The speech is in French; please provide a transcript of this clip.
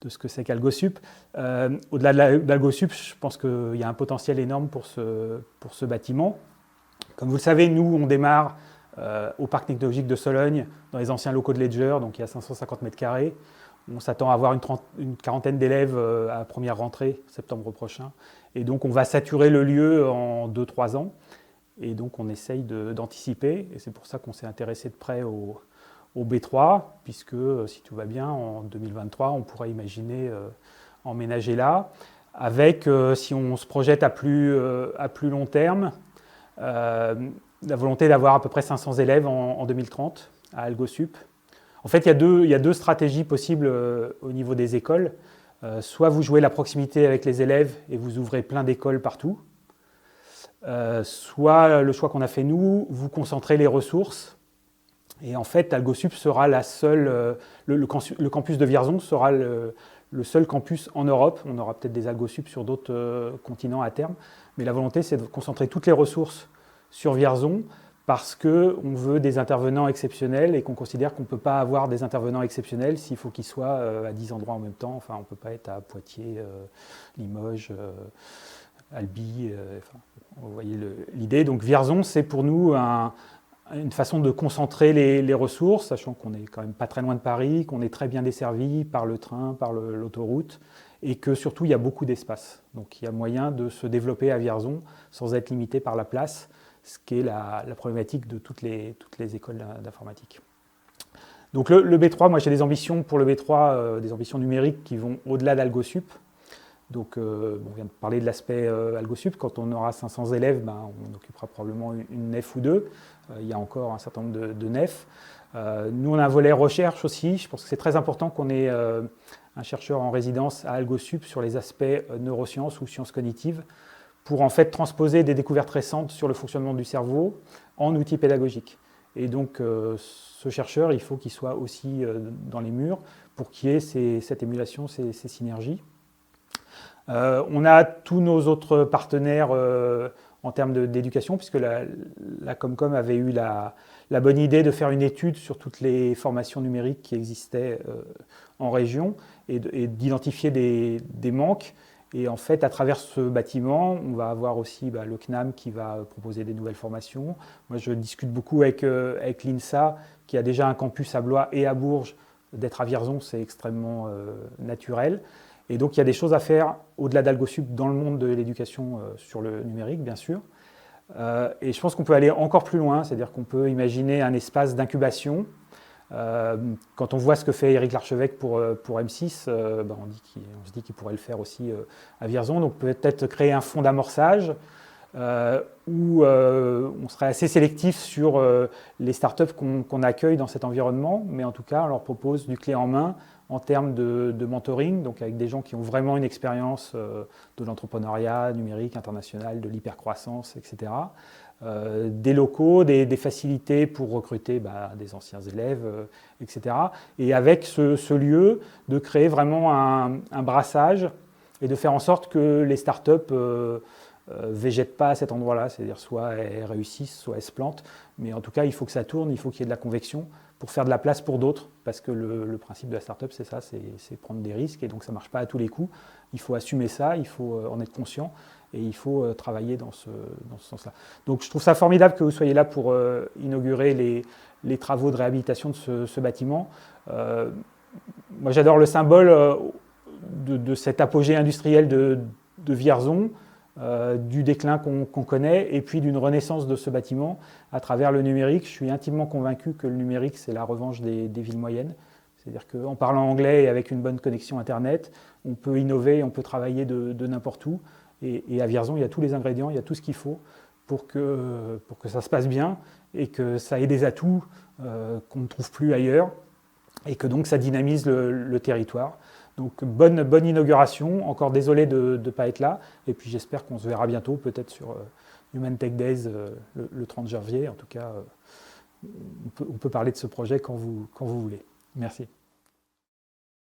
ce que c'est qu'AlgoSup. Au-delà d'AlgoSup, je pense qu'il y a un potentiel énorme pour ce bâtiment. Comme vous le savez, nous, on démarre au Parc technologique de Sologne, dans les anciens locaux de Ledger, donc il y a 550 mètres carrés. On s'attend à avoir une quarantaine d'élèves à la première rentrée, septembre prochain. Et donc, on va saturer le lieu en 2-3 ans. Et donc, on essaye d'anticiper. Et c'est pour ça qu'on s'est intéressé de près au B3, puisque si tout va bien, en 2023, on pourra imaginer emménager là. Avec, si on se projette à plus long terme, la volonté d'avoir à peu près 500 élèves en 2030 à AlgoSup. En fait, il y a deux stratégies possibles au niveau des écoles. Soit vous jouez la proximité avec les élèves et vous ouvrez plein d'écoles partout. Soit le choix qu'on a fait nous, vous concentrez les ressources. Et en fait, AlgoSup sera la seule, le campus de Vierzon sera le seul campus en Europe. On aura peut-être des AlgoSup sur d'autres continents à terme. Mais la volonté, c'est de concentrer toutes les ressources sur Vierzon, parce qu'on veut des intervenants exceptionnels et qu'on considère qu'on ne peut pas avoir des intervenants exceptionnels s'il faut qu'ils soient à 10 endroits en même temps. Enfin, on ne peut pas être à Poitiers, Limoges, Albi. Vous voyez l'idée. Donc Vierzon, c'est pour nous une façon de concentrer les ressources, sachant qu'on n'est quand même pas très loin de Paris, qu'on est très bien desservi par le train, par l'autoroute, et que surtout, il y a beaucoup d'espace. Donc il y a moyen de se développer à Vierzon sans être limité par la place, ce qui est la problématique de toutes les écoles d'informatique. Donc le B3, moi j'ai des ambitions pour le B3, des ambitions numériques qui vont au-delà d'AlgoSup. Donc on vient de parler de l'aspect AlgoSup. Quand on aura 500 élèves, on occupera probablement une nef ou deux. Il y a encore un certain nombre de nefs. Nous, on a un volet recherche aussi. Je pense que c'est très important qu'on ait un chercheur en résidence à AlgoSup sur les aspects neurosciences ou sciences cognitives, pour en fait transposer des découvertes récentes sur le fonctionnement du cerveau en outils pédagogiques. Et donc, ce chercheur, il faut qu'il soit aussi dans les murs pour qu'il y ait cette émulation, ces synergies. On a tous nos autres partenaires en termes d'éducation, puisque la Comcom avait eu la bonne idée de faire une étude sur toutes les formations numériques qui existaient en région et d'identifier des manques. Et en fait, à travers ce bâtiment, on va avoir aussi le CNAM qui va proposer des nouvelles formations. Moi, je discute beaucoup avec l'INSA, qui a déjà un campus à Blois et à Bourges. D'être à Vierzon, c'est extrêmement naturel. Et donc, il y a des choses à faire au-delà d'AlgoSup dans le monde de l'éducation sur le numérique, bien sûr. Et je pense qu'on peut aller encore plus loin, c'est-à-dire qu'on peut imaginer un espace d'incubation. Quand on voit ce que fait Éric Larchevêque pour M6, on se dit qu'il pourrait le faire aussi à Vierzon. Donc peut-être créer un fonds d'amorçage où on serait assez sélectif sur les startups qu'on accueille dans cet environnement, mais en tout cas on leur propose du clé en main en termes de mentoring, donc avec des gens qui ont vraiment une expérience de l'entrepreneuriat numérique international, de l'hypercroissance, etc. Des locaux, des facilités pour recruter des anciens élèves, etc. Et avec ce lieu, de créer vraiment un brassage et de faire en sorte que les startups végètent pas à cet endroit-là, c'est-à-dire soit elles réussissent, soit elles se plantent, mais en tout cas il faut que ça tourne, il faut qu'il y ait de la convection pour faire de la place pour d'autres, parce que le principe de la startup c'est ça, c'est prendre des risques, et donc ça ne marche pas à tous les coups, il faut assumer ça, il faut en être conscient, et il faut travailler dans ce sens-là. Donc je trouve ça formidable que vous soyez là pour inaugurer les travaux de réhabilitation de ce bâtiment. Moi j'adore le symbole de cet apogée industriel de Vierzon, du déclin qu'on connaît et puis d'une renaissance de ce bâtiment à travers le numérique. Je suis intimement convaincu que le numérique, c'est la revanche des villes moyennes. C'est-à-dire qu'en parlant anglais et avec une bonne connexion Internet, on peut innover, on peut travailler de n'importe où. Et à Vierzon, il y a tous les ingrédients, il y a tout ce qu'il faut pour que ça se passe bien et que ça ait des atouts qu'on ne trouve plus ailleurs et que donc ça dynamise le territoire. Donc bonne inauguration, encore désolé de ne pas être là, et puis j'espère qu'on se verra bientôt, peut-être sur Human Tech Days le 30 janvier. En tout cas, on peut parler de ce projet quand vous voulez. Merci.